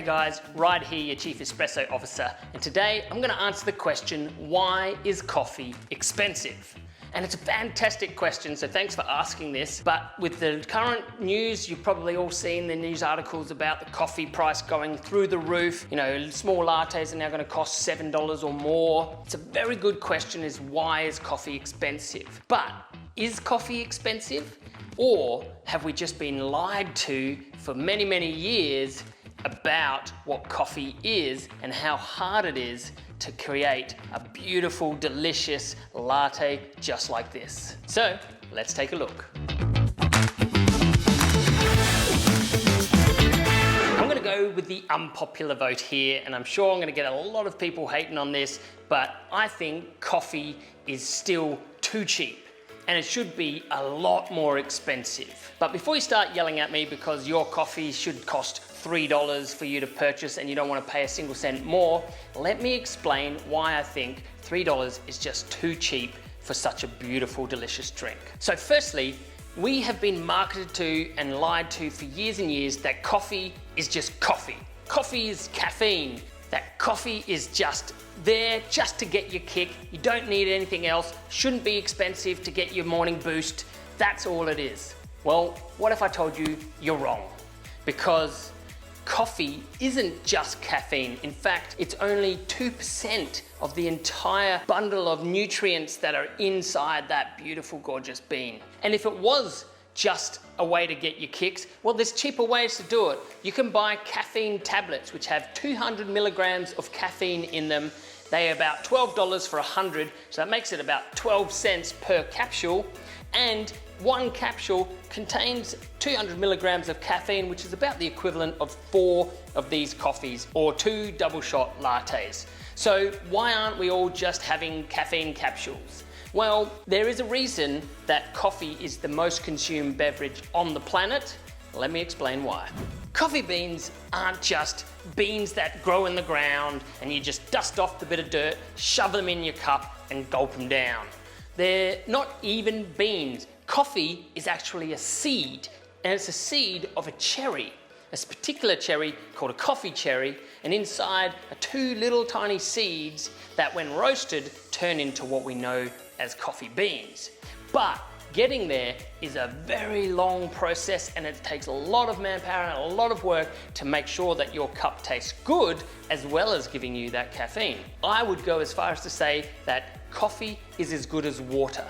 guys, Ryan here, your Chief Espresso Officer, and today I'm going to answer the question, why is coffee expensive? And it's a fantastic question, so thanks for asking this. But with the current news, you've probably all seen the news articles about the coffee price going through the roof. You know, small lattes are now going to cost $7 or more. It's a very good question, is why is coffee expensive? But is coffee expensive? Or have we just been lied to for many, many years about what coffee is and how hard it is to create a beautiful, delicious latte just like this? So let's take a look. I'm going to go with the unpopular vote here, and I'm sure I'm going to get a lot of people hating on this, but I think coffee is still too cheap. And it should be a lot more expensive. But before you start yelling at me because your coffee should cost $3 for you to purchase and you don't want to pay a single cent more, let me explain why I think $3 is just too cheap for such a beautiful, delicious drink. So firstly, we have been marketed to and lied to for years and years that coffee is just coffee. Coffee is caffeine. That coffee is just there just to get your kick. You don't need anything else. Shouldn't be expensive to get your morning boost. That's all it is. Well, what if I told you you're wrong? Because coffee isn't just caffeine. In fact, it's only 2% of the entire bundle of nutrients that are inside that beautiful, gorgeous bean. And if it was just a way to get your kicks, well, there's cheaper ways to do it. You can buy caffeine tablets, which have 200 milligrams of caffeine in them. They are about $12 for 100, so that makes it about 12 cents per capsule. And one capsule contains 200 milligrams of caffeine, which is about the equivalent of 4 of these coffees or 2 double shot lattes. So why aren't we all just having caffeine capsules? Well, there is a reason that coffee is the most consumed beverage on the planet. Let me explain why. Coffee beans aren't just beans that grow in the ground and you just dust off the bit of dirt, shove them in your cup and gulp them down. They're not even beans. Coffee is actually a seed, and it's a seed of a cherry. This particular cherry called a coffee cherry, and inside are 2 little tiny seeds that when roasted turn into what we know as coffee beans. But getting there is a very long process, and it takes a lot of manpower and a lot of work to make sure that your cup tastes good as well as giving you that caffeine. I would go as far as to say that coffee is as good as water.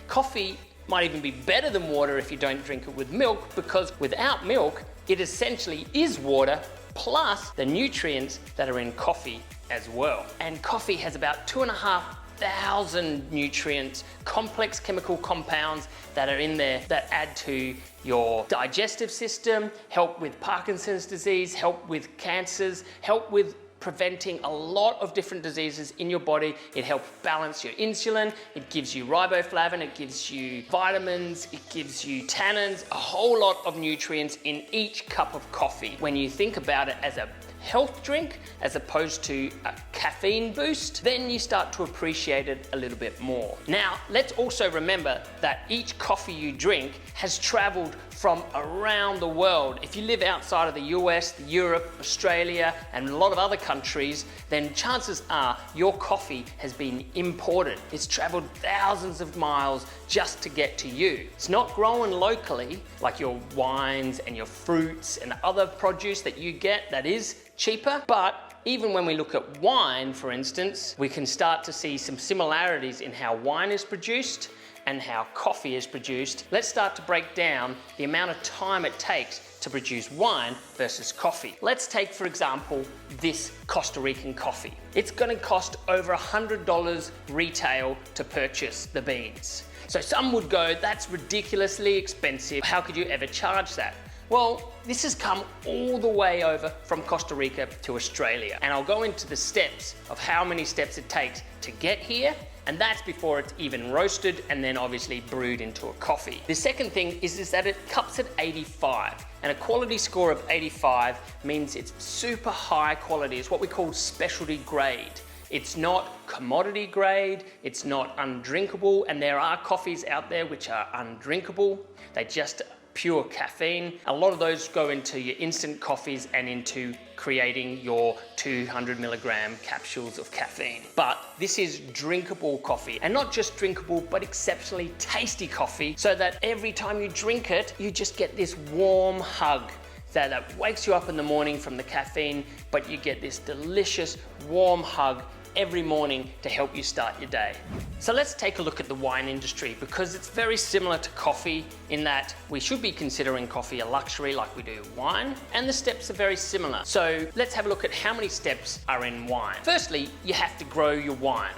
Coffee might even be better than water if you don't drink it with milk, because without milk, it essentially is water plus the nutrients that are in coffee as well. And coffee has about 2,500 nutrients, complex chemical compounds that are in there that add to your digestive system, help with Parkinson's disease, help with cancers, help with preventing a lot of different diseases in your body. It helps balance your insulin, it gives you riboflavin, it gives you vitamins, it gives you tannins, a whole lot of nutrients in each cup of coffee. When you think about it as a health drink as opposed to a caffeine boost, then you start to appreciate it a little bit more. Now, let's also remember that each coffee you drink has traveled from around the world. If you live outside of the US, Europe, Australia, and a lot of other countries, then chances are your coffee has been imported. It's traveled thousands of miles just to get to you. It's not grown locally like your wines and your fruits and other produce that you get that is cheaper, but even when we look at wine, for instance, we can start to see some similarities in how wine is produced and how coffee is produced. Let's start to break down the amount of time it takes to produce wine versus coffee. Let's take, for example, this Costa Rican coffee. It's gonna cost over $100 retail to purchase the beans. So some would go, that's ridiculously expensive. How could you ever charge that? Well, this has come all the way over from Costa Rica to Australia. And I'll go into the steps of how many steps it takes to get here. And that's before it's even roasted and then obviously brewed into a coffee. The second thing is that it cups at 85. And a quality score of 85 means it's super high quality. It's what we call specialty grade. It's not commodity grade, it's not undrinkable, and there are coffees out there which are undrinkable. They just pure caffeine. A lot of those go into your instant coffees and into creating your 200 milligram capsules of caffeine. But this is drinkable coffee, and not just drinkable, but exceptionally tasty coffee, so that every time you drink it, you just get this warm hug that wakes you up in the morning from the caffeine, but you get this delicious warm hug every morning to help you start your day. So let's take a look at the wine industry, because it's very similar to coffee in that we should be considering coffee a luxury like we do wine, and the steps are very similar. So let's have a look at how many steps are in wine. Firstly, you have to grow your wine.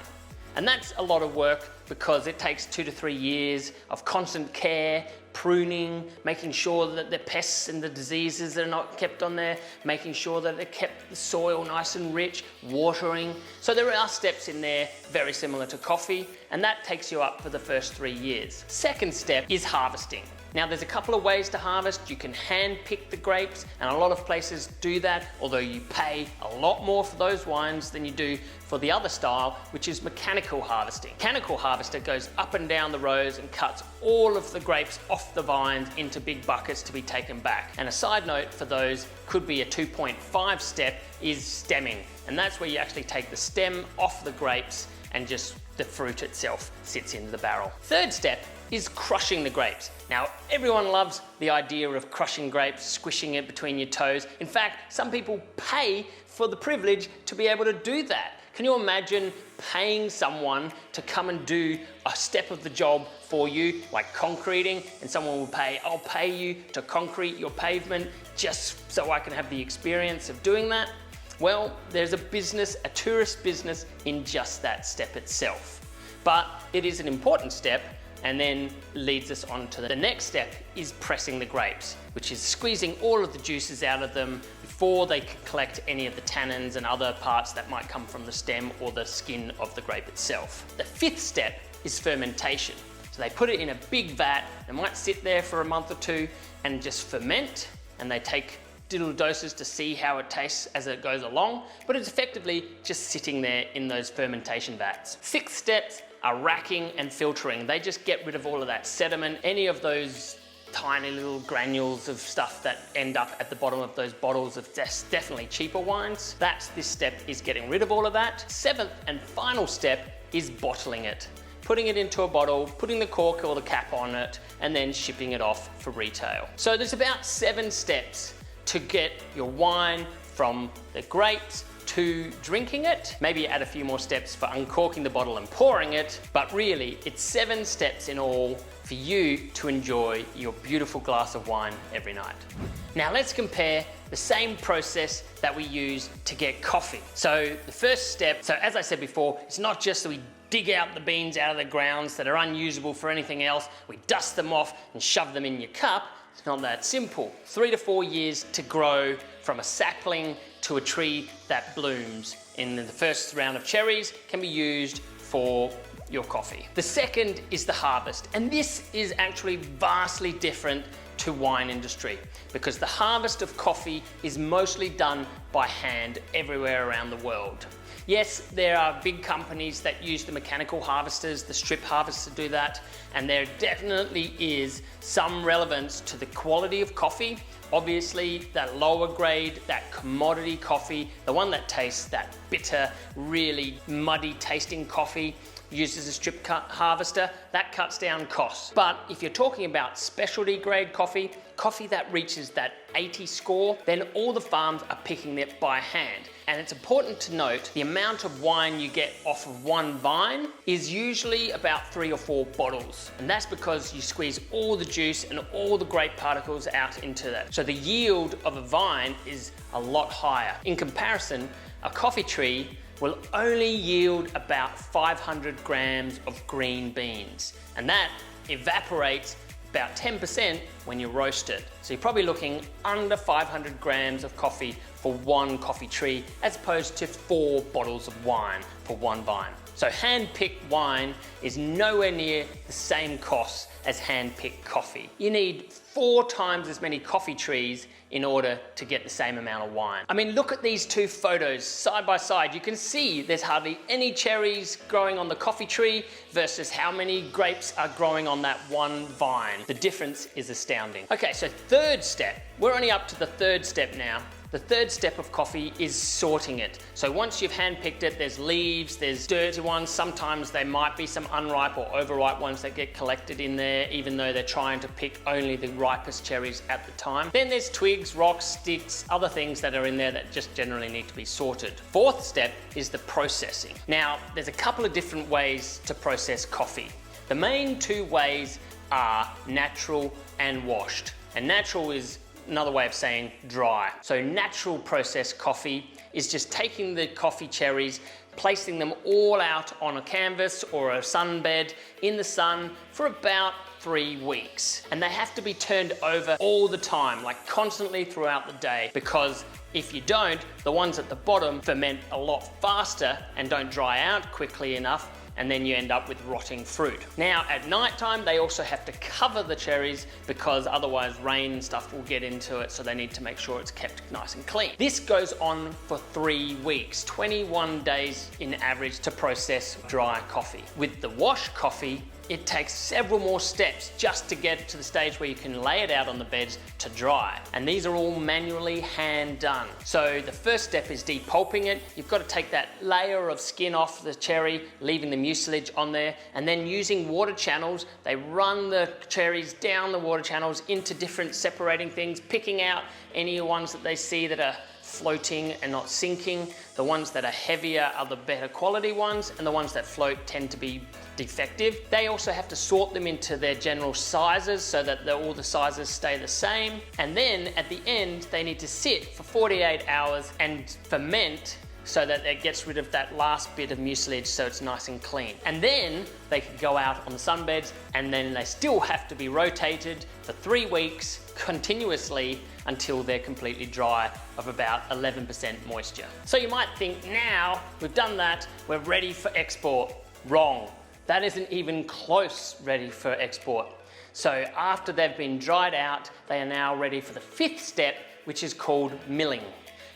And that's a lot of work because it takes 2 to 3 years of constant care, pruning, making sure that the pests and the diseases are not kept on there, making sure that they kept the soil nice and rich, watering. So there are steps in there very similar to coffee, and that takes you up for the first 3 years. Second step is harvesting. Now there's a couple of ways to harvest. You can hand pick the grapes, and a lot of places do that, although you pay a lot more for those wines than you do for the other style, which is mechanical harvesting. Mechanical harvester goes up and down the rows and cuts all of the grapes off the vines into big buckets to be taken back. And a side note for those could be a 2.5 step is stemming, and that's where you actually take the stem off the grapes and just the fruit itself sits in the barrel. Third step is crushing the grapes. Now, everyone loves the idea of crushing grapes, squishing it between your toes. In fact, some people pay for the privilege to be able to do that. Can you imagine paying someone to come and do a step of the job for you, like concreting, and someone will pay, I'll pay you to concrete your pavement just so I can have the experience of doing that? Well, there's a business, a tourist business in just that step itself. But it is an important step, and then leads us on to the next step is pressing the grapes, which is squeezing all of the juices out of them before they can collect any of the tannins and other parts that might come from the stem or the skin of the grape itself. The fifth step is fermentation. So they put it in a big vat, it might sit there for a month or two and just ferment, and they take little doses to see how it tastes as it goes along, but it's effectively just sitting there in those fermentation vats. Sixth steps are racking and filtering. They just get rid of all of that sediment, any of those tiny little granules of stuff that end up at the bottom of those bottles of definitely cheaper wines. This step is getting rid of all of that. Seventh and final step is bottling it. Putting it into a bottle, putting the cork or the cap on it, and then shipping it off for retail. So there's about 7 steps to get your wine from the grapes to drinking it. Maybe add a few more steps for uncorking the bottle and pouring it, but really it's 7 steps in all for you to enjoy your beautiful glass of wine every night. Now let's compare the same process that we use to get coffee. So the first step, so as I said before, it's not just that we dig out the beans out of the grounds that are unusable for anything else, we dust them off and shove them in your cup. It's not that simple. 3 to 4 years to grow from a sapling to a tree that blooms. In the first round of cherries can be used for your coffee. The second is the harvest, and this is actually vastly different to wine industry because the harvest of coffee is mostly done by hand everywhere around the world. Yes, there are big companies that use the mechanical harvesters, the strip harvesters to do that, and there definitely is some relevance to the quality of coffee. Obviously, that lower grade, that commodity coffee, the one that tastes that bitter, really muddy tasting coffee, uses a strip harvester, that cuts down costs. But if you're talking about specialty grade coffee, coffee that reaches that 80 score, then all the farms are picking it by hand. And it's important to note the amount of wine you get off of one vine is usually about 3 or 4 bottles. And that's because you squeeze all the juice and all the grape particles out into that. So the yield of a vine is a lot higher. In comparison, a coffee tree will only yield about 500 grams of green beans. And that evaporates about 10% when you roast it. So you're probably looking under 500 grams of coffee for one coffee tree as opposed to 4 bottles of wine for one vine. So hand-picked wine is nowhere near the same cost as hand-picked coffee. You need 4 times as many coffee trees in order to get the same amount of wine. I mean, look at these two photos side by side. You can see there's hardly any cherries growing on the coffee tree versus how many grapes are growing on that one vine. The difference is astounding. Okay, so third step. We're only up to the third step now. The third step of coffee is sorting it. So once you've handpicked it, there's leaves, there's dirty ones. Sometimes there might be some unripe or overripe ones that get collected in there, even though they're trying to pick only the ripest cherries at the time. Then there's twigs, rocks, sticks, other things that are in there that just generally need to be sorted. Fourth step is the processing. Now, there's a couple of different ways to process coffee. The main 2 ways are natural and washed. And natural is another way of saying dry. So natural processed coffee is just taking the coffee cherries, placing them all out on a canvas or a sunbed in the sun for about 3 weeks. And they have to be turned over all the time, like constantly throughout the day, because if you don't, the ones at the bottom ferment a lot faster and don't dry out quickly enough, and then you end up with rotting fruit. Now at night time, they also have to cover the cherries because otherwise rain and stuff will get into it, so they need to make sure it's kept nice and clean. This goes on for 3 weeks, 21 days in average to process dry coffee. With the wash coffee, it takes several more steps just to get to the stage where you can lay it out on the beds to dry. And these are all manually hand done. So the first step is depulping it. You've got to take that layer of skin off the cherry, leaving the mucilage on there, and then using water channels, they run the cherries down the water channels into different separating things, picking out any ones that they see that are floating and not sinking. The ones that are heavier are the better quality ones, and the ones that float tend to be defective. They also have to sort them into their general sizes so that all the sizes stay the same. And then at the end, they need to sit for 48 hours and ferment so that it gets rid of that last bit of mucilage so it's nice and clean. And then they can go out on the sunbeds, and then they still have to be rotated for 3 weeks continuously until they're completely dry of about 11% moisture. So you might think, now we've done that, we're ready for export. Wrong. That isn't even close ready for export. So after they've been dried out, they are now ready for the 5th step, which is called milling.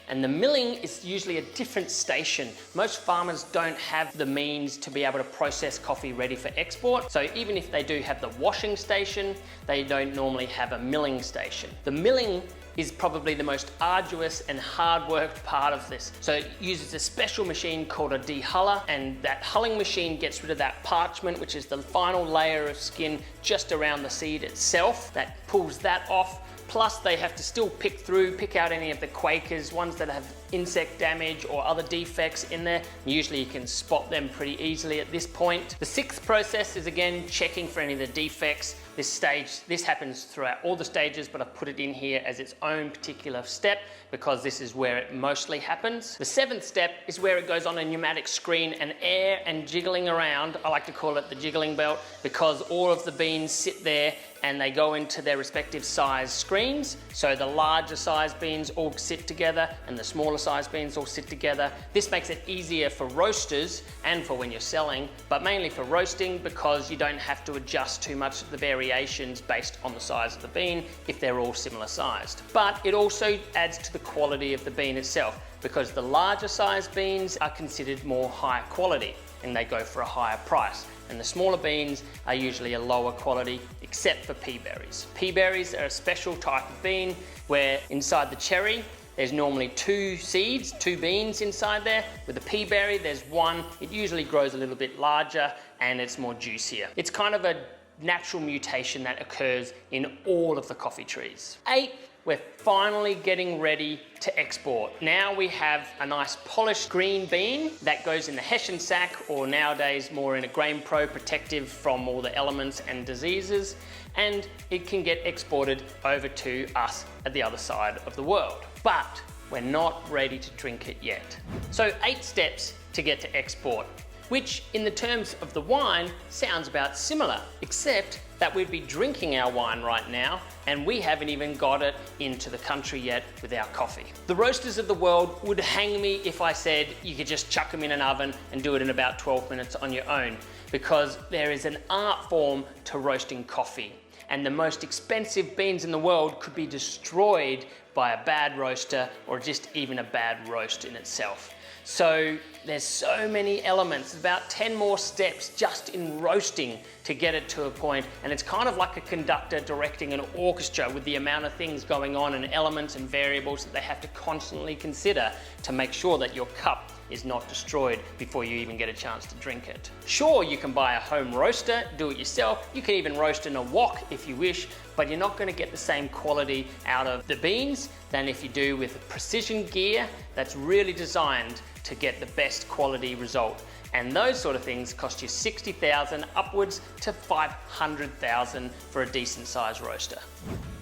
And the milling is usually a different station. Most farmers don't have the means to be able to process coffee ready for export. So even if they do have the washing station, they don't normally have a milling station. The milling is probably the most arduous and hard-worked part of this. So it uses a special machine called a dehuller, and that hulling machine gets rid of that parchment, which is the final layer of skin just around the seed itself. That pulls that off. Plus they have to still pick out any of the Quakers, ones that have insect damage or other defects in there. Usually you can spot them pretty easily at this point. The 6th process is again checking for any of the defects. This happens throughout all the stages, but I've put it in here as its own particular step because this is where it mostly happens. The 7th step is where it goes on a pneumatic screen and air and jiggling around. I like to call it the jiggling belt because all of the beans sit there and they go into their respective size screens. So the larger size beans all sit together and the smaller size beans all sit together. This makes it easier for roasters and for when you're selling, but mainly for roasting because you don't have to adjust too much of the variations based on the size of the bean if they're all similar sized. But it also adds to the quality of the bean itself because the larger size beans are considered more high quality and they go for a higher price. And the smaller beans are usually a lower quality, except for pea berries. Pea berries are a special type of bean where inside the cherry, there's normally 2 seeds, 2 beans inside there. With the pea berry, there's 1. It usually grows a little bit larger and it's more juicier. It's kind of a natural mutation that occurs in all of the coffee trees. 8, we're finally getting ready to export. Now we have a nice polished green bean that goes in the Hessian sack, or nowadays more in a Grain Pro protective from all the elements and diseases, and it can get exported over to us at the other side of the world. But we're not ready to drink it yet. So 8 steps to get to export, which in the terms of the wine sounds about similar, except that we'd be drinking our wine right now and we haven't even got it into the country yet with our coffee. The roasters of the world would hang me if I said you could just chuck them in an oven and do it in about 12 minutes on your own, because there is an art form to roasting coffee. and the most expensive beans in the world could be destroyed by a bad roaster or just even a bad roast in itself. So there's so many elements, about 10 more steps just in roasting to get it to a point, and it's kind of like a conductor directing an orchestra with the amount of things going on and elements and variables that they have to constantly consider to make sure that your cup is not destroyed before you even get a chance to drink it. Sure, you can buy a home roaster, do it yourself, you can even roast in a wok if you wish, but you're not going to get the same quality out of the beans than if you do with precision gear that's really designed to get the best quality result. And those sort of things cost you $60,000 upwards to $500,000 for a decent size roaster.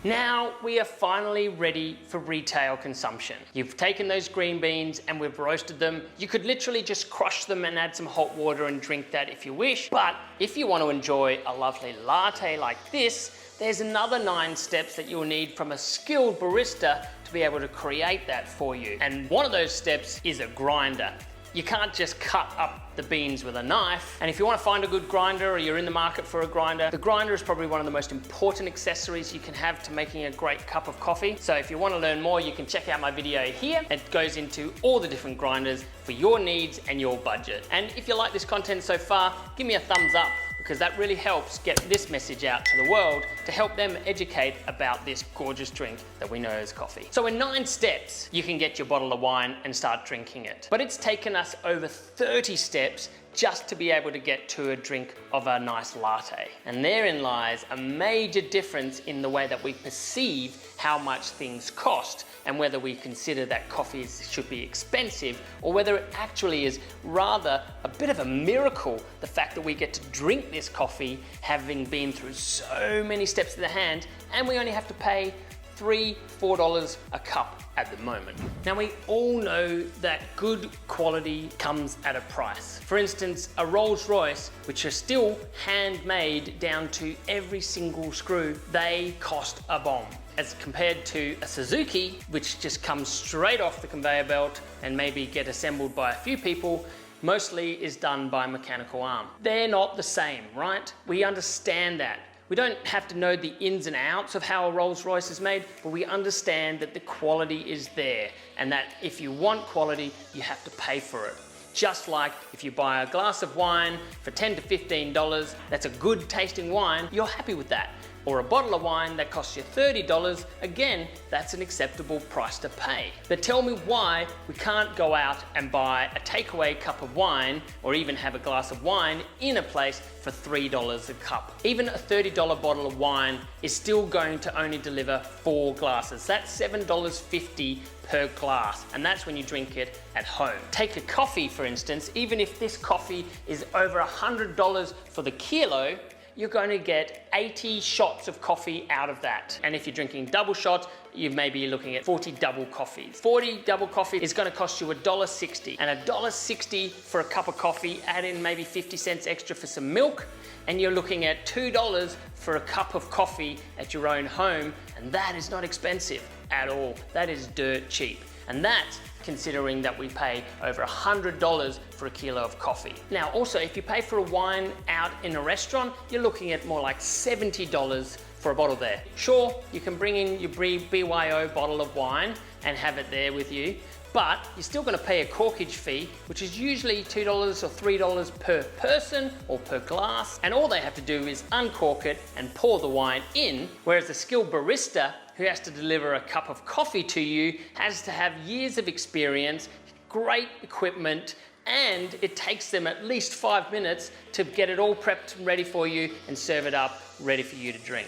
Now we are finally ready for retail consumption. You've taken those green beans and we've roasted them. You could literally just crush them and add some hot water and drink that if you wish. But if you want to enjoy a lovely latte like this, there's another 9 steps that you'll need from a skilled barista to be able to create that for you. And one of those steps is a grinder. You can't just cut up the beans with a knife. And if you want to find a good grinder or you're in the market for a grinder, the grinder is probably one of the most important accessories you can have to making a great cup of coffee. So if you want to learn more, you can check out my video here. It goes into all the different grinders for your needs and your budget. And if you like this content so far, give me a thumbs up, because that really helps get this message out to the world to help them educate about this gorgeous drink that we know as coffee. So in 9 steps, you can get your bottle of wine and start drinking it. But it's taken us over 30 steps just to be able to get to a drink of a nice latte. And therein lies a major difference in the way that we perceive how much things cost, and whether we consider that coffee should be expensive or whether it actually is rather a bit of a miracle, the fact that we get to drink this coffee having been through so many steps of the hand, and we only have to pay $3-4 a cup at the moment. Now we all know that good quality comes at a price. For instance, a Rolls-Royce, which are still handmade down to every single screw, they cost a bomb. As compared to a Suzuki, which just comes straight off the conveyor belt and maybe get assembled by a few people, mostly is done by mechanical arm. They're not the same, right? We understand that. We don't have to know the ins and outs of how a Rolls-Royce is made, but we understand that the quality is there, and that if you want quality, you have to pay for it. Just like if you buy a glass of wine for $10 to $15, that's a good tasting wine, you're happy with that. Or a bottle of wine that costs you $30, again, that's an acceptable price to pay. But tell me why we can't go out and buy a takeaway cup of wine or even have a glass of wine in a place for $3 a cup. Even a $30 bottle of wine is still going to only deliver 4 glasses. That's $7.50 per glass, and that's when you drink it at home. Take a coffee, for instance. Even if this coffee is over $100 for the kilo, you're going to get 80 shots of coffee out of that. And if you're drinking double shots, you may be looking at 40 double coffees. 40 double coffee is going to cost you $1.60, and $1.60 for a cup of coffee, add in maybe 50 cents extra for some milk, and you're looking at $2 for a cup of coffee at your own home, and that is not expensive at all. That is dirt cheap. And that's considering that we pay over $100 for a kilo of coffee. Now also, if you pay for a wine out in a restaurant, you're looking at more like $70 for a bottle there. Sure, you can bring in your BYO bottle of wine and have it there with you, but you're still going to pay a corkage fee, which is usually $2 or $3 per person or per glass, and all they have to do is uncork it and pour the wine in, whereas the skilled barista who has to deliver a cup of coffee to you has to have years of experience, great equipment, and it takes them at least 5 minutes to get it all prepped and ready for you and serve it up ready for you to drink.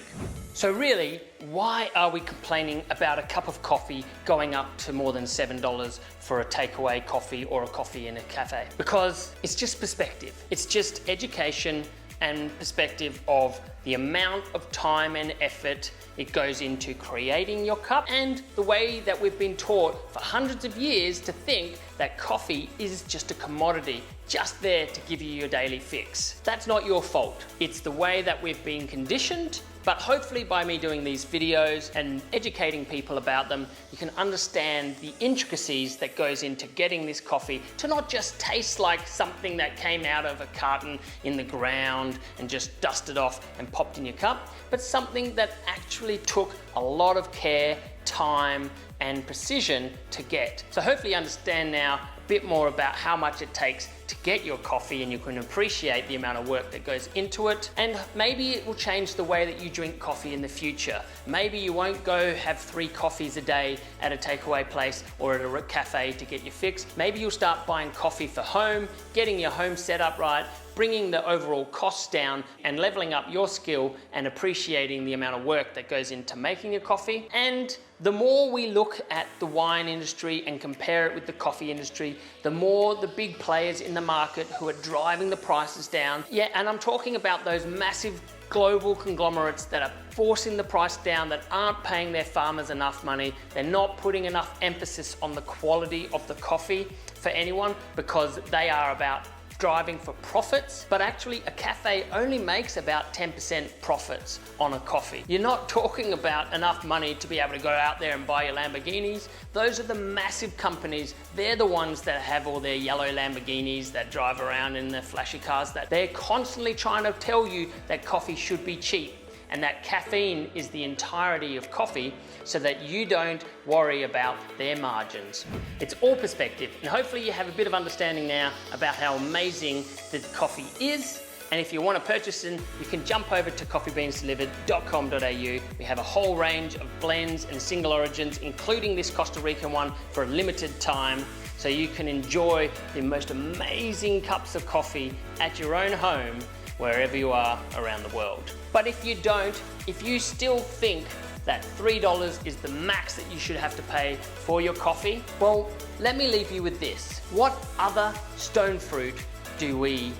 So really, why are we complaining about a cup of coffee going up to more than $7 for a takeaway coffee or a coffee in a cafe? Because it's just perspective. It's just education and perspective of the amount of time and effort it goes into creating your cup, and the way that we've been taught for hundreds of years to think that coffee is just a commodity, just there to give you your daily fix. That's not your fault. It's the way that we've been conditioned, But hopefully by me doing these videos and educating people about them, you can understand the intricacies that goes into getting this coffee to not just taste like something that came out of a carton in the ground and just dusted off and popped in your cup, but something that actually took a lot of care, time, and precision to get. So hopefully you understand now a bit more about how much it takes to get your coffee, and you can appreciate the amount of work that goes into it. And maybe it will change the way that you drink coffee in the future. Maybe you won't go have 3 coffees a day at a takeaway place or at a cafe to get your fix. Maybe you'll start buying coffee for home, getting your home set up right, bringing the overall costs down and leveling up your skill and appreciating the amount of work that goes into making a coffee. And the more we look at the wine industry and compare it with the coffee industry, the more the big players in the market who are driving the prices down. Yeah, and I'm talking about those massive global conglomerates that are forcing the price down, that aren't paying their farmers enough money. They're not putting enough emphasis on the quality of the coffee for anyone because they are about driving for profits, but actually a cafe only makes about 10% profits on a coffee. You're not talking about enough money to be able to go out there and buy your Lamborghinis. Those are the massive companies. They're the ones that have all their yellow Lamborghinis that drive around in their flashy cars, that they're constantly trying to tell you that coffee should be cheap and that caffeine is the entirety of coffee, so that you don't worry about their margins. It's all perspective, and hopefully you have a bit of understanding now about how amazing the coffee is. And if you want to purchase it, you can jump over to coffeebeansdelivered.com.au. We have a whole range of blends and single origins, including this Costa Rican one, for a limited time, so you can enjoy the most amazing cups of coffee at your own home, wherever you are around the world. But if you don't, if you still think that $3 is the max that you should have to pay for your coffee, well, let me leave you with this. What other stone fruit do we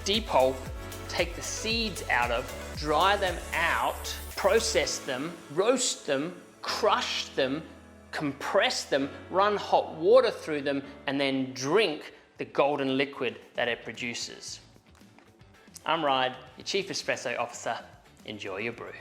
depulp, take the seeds out of, dry them out, process them, roast them, crush them, compress them, run hot water through them, and then drink the golden liquid that it produces? I'm Ryan, your Chief Espresso Officer. Enjoy your brew.